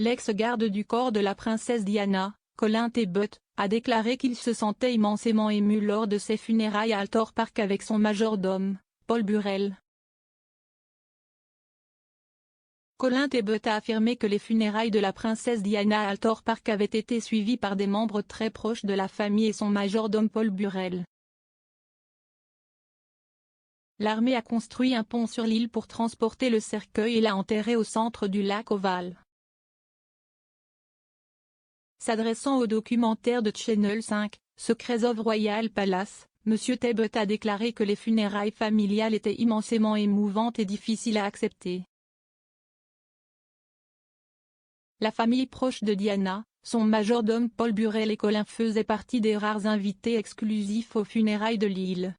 l'ex-garde du corps de la princesse Diana, Colin Tebbutt, a déclaré qu'il se sentait immensément ému lors de ses funérailles à Althorp Park avec son majordome, Paul Burrell. Colin Tebbutt a affirmé que les funérailles de la princesse Diana à Althorp Park avaient été suivies par des membres très proches de la famille et son majordome Paul Burrell. L'armée a construit un pont sur l'île pour transporter le cercueil et l'a enterré au centre du lac Ovale. S'adressant au documentaire de Channel 5, Secrets of Royal Palace, M. Tebbutt a déclaré que les funérailles familiales étaient immensément émouvantes et difficiles à accepter. La famille proche de Diana, son majordome Paul Burrell et Colin faisaient partie des rares invités exclusifs aux funérailles de l'île.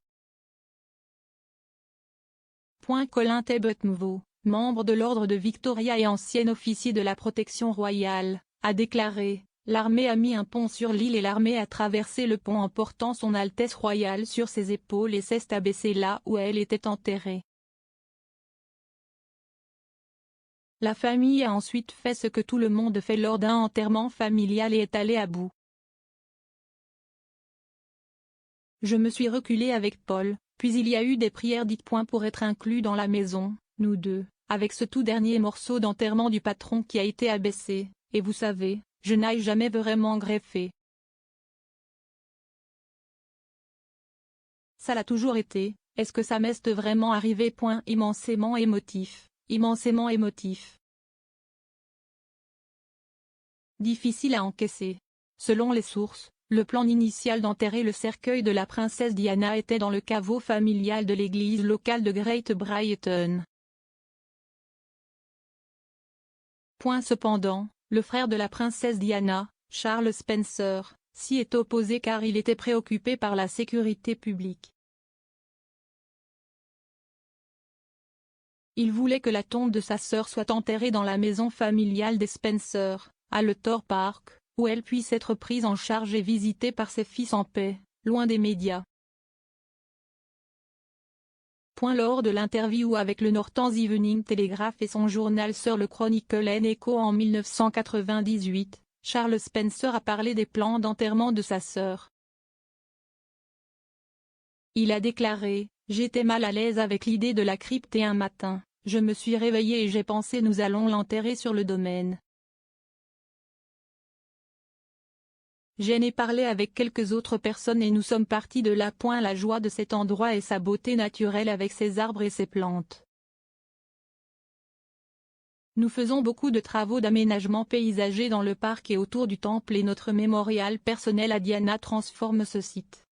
Colin Tebbutt nouveau, membre de l'ordre de Victoria et ancien officier de la protection royale, a déclaré « L'armée a mis un pont sur l'île et l'armée a traversé le pont en portant son Altesse royale sur ses épaules et s'est abaissée là où elle était enterrée. La famille a ensuite fait ce que tout le monde fait lors d'un enterrement familial et est allée à bout. Je me suis reculé avec Paul, puis il y a eu des prières dites pour être inclus dans la maison, nous deux, avec ce tout dernier morceau d'enterrement du patron qui a été abaissé, et vous savez, je n'ai jamais vraiment greffé. Ça l'a toujours été, est-ce que ça m'est vraiment arrivé? Immensément émotif, immensément émotif. Difficile à encaisser. Selon les sources, le plan initial d'enterrer le cercueil de la princesse Diana était dans le caveau familial de l'église locale de Great Brighton. Cependant, le frère de la princesse Diana, Charles Spencer, s'y est opposé car il était préoccupé par la sécurité publique. Il voulait que la tombe de sa sœur soit enterrée dans la maison familiale des Spencer, à Althorp Park, où elle puisse être prise en charge et visitée par ses fils en paix, loin des médias. Lors de l'interview avec le Northern Evening Telegraph et son journal Sir le Chronicle and Echo en 1998, Charles Spencer a parlé des plans d'enterrement de sa sœur. Il a déclaré « J'étais mal à l'aise avec l'idée de la crypte et un matin, je me suis réveillé et j'ai pensé nous allons l'enterrer sur le domaine. J'en ai parlé avec quelques autres personnes et nous sommes partis de là. La joie de cet endroit et sa beauté naturelle avec ses arbres et ses plantes. Nous faisons beaucoup de travaux d'aménagement paysager dans le parc et autour du temple et notre mémorial personnel à Diana transforme ce site.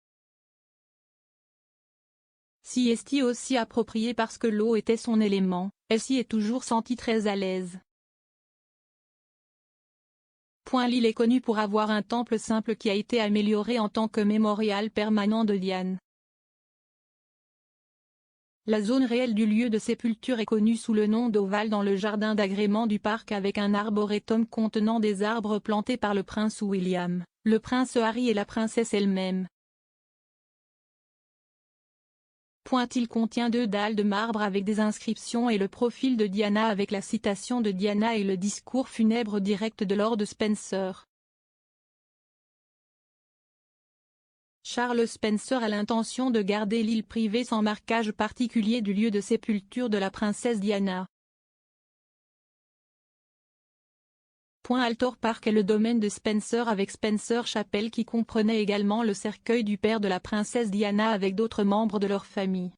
S'y est aussi approprié parce que l'eau était son élément, elle s'y est toujours sentie très à l'aise. L'île est connue pour avoir un temple simple qui a été amélioré en tant que mémorial permanent de Diane. La zone réelle du lieu de sépulture est connue sous le nom d'Ovale dans le jardin d'agrément du parc avec un arboretum contenant des arbres plantés par le prince William, le prince Harry et la princesse elle-même. Il contient 2 dalles de marbre avec des inscriptions et le profil de Diana avec la citation de Diana et le discours funèbre direct de Lord Spencer. Charles Spencer a l'intention de garder l'île privée sans marquage particulier du lieu de sépulture de la princesse Diana. Althorp Park est le domaine de Spencer avec Spencer Chapel qui comprenait également le cercueil du père de la princesse Diana avec d'autres membres de leur famille.